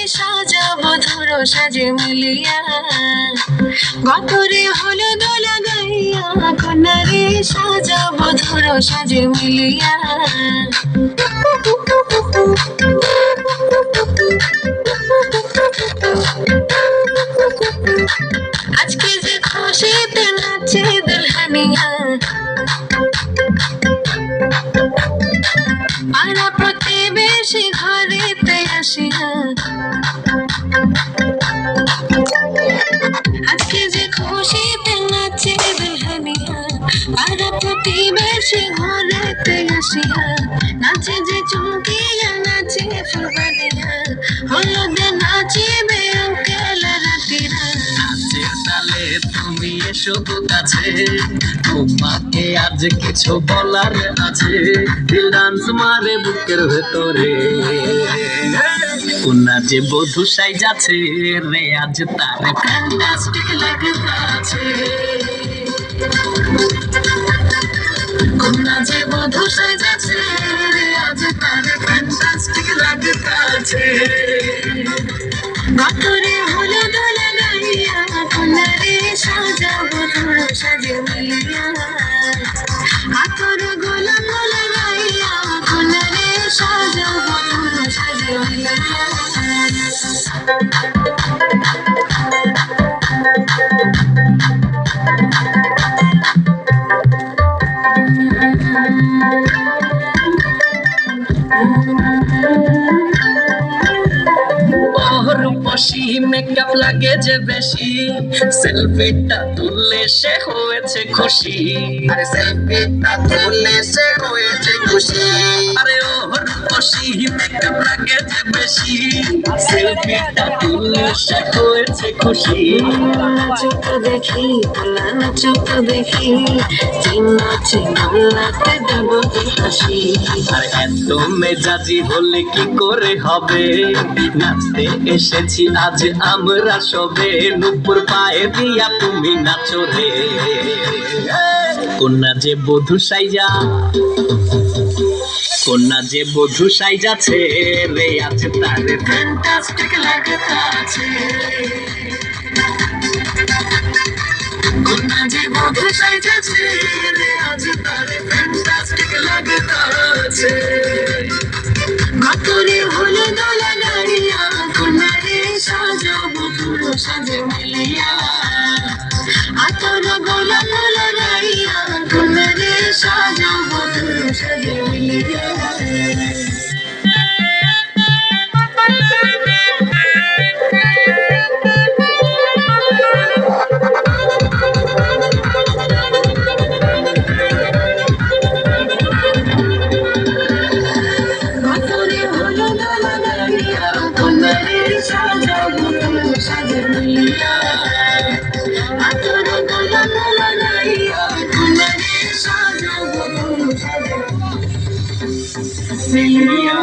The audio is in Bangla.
সাজাবো ধরো সাজে মিলিয়া গতরে হলুদ লাগাইয়া কন্যারে সাজাবো ধরো সাজে মিলিয়া আজকে যে খুশিতে নাচে দুলহানিয়া পাড়া প্রতিবেশী ঘরেতে আসিয়া আজকে যে খুশিতে নাচে দুলহানিয়া পাড়া প্রতিবেশী ঘরেতে আসিয়া নাচে যে চুমকিয়া নাচে ফুলবানিয়া হলুদে নাচিবে অঙ্কেল রাতিরা নাচের তালে তুমি এসো তো কাছে তোমাকে আজ কিছু বলার আছে দিল ডান্স মারে বুকের ভেতরে কন্যা যে বধূ সাইজাছে রে আজ তার ফ্যান্টাস্টিক লাগতাছে কন্যা যে বধূ সাইজাছে রে আজ তার ফ্যান্টাস্টিক লাগতাছে গতরে হলুদ লাগাইয়া কন্যারে সাজাবো ধরো সাজে মিলিয়া আতর গোলাপ লাগাইয়া কন্যারে সাজাবো ধরো সাজে মিলিয়া রূপসী মেকআপ লাগে যে বেশি সেলফিটা তুললে সে হয়েছে খুশি আরে সেলফিটা তুললে সে হয়েছে খুশি আরে ও রূপসী মেকআপ লাগে যে বেশি সেলফিটা তুললে সে হয়েছে খুশি চোখ দেখি পুলানো চোখ দেখি চিন্না চিন্নাতে দেব হাসি আর এত মেজাজি হলে কি করে হবে নাচতে এসেছি আজ আমরা সবে নুপুর পায়ে দিয়া তুমি নাচো রে কন্যা যে বধূ সাইজা কন্যা যে বধূ সাইজাছে রে আজ তার ফ্যান্টাস্টিক লাগতাছে কন্যা যে বধূ সাইজাছে রে আজ তার ফ্যান্টাস্টিক লাগতাছে গতরে হলুদ লাগাইয়া কন্যারে সাজাবো ধরো সাজে মিলিয়া আতর গোলাপ লাগাইয়া কন্যারে সাজাবো ধরো সাজে মিলিয়া গতরে হলুদ লাগাইয়া কন্যারে সাজাবো ধরো সাজে মিলিয়া আতর গোলাপ লাগাইয়া কন্যারে সাজাবো ধরো সাজে মিলিয়া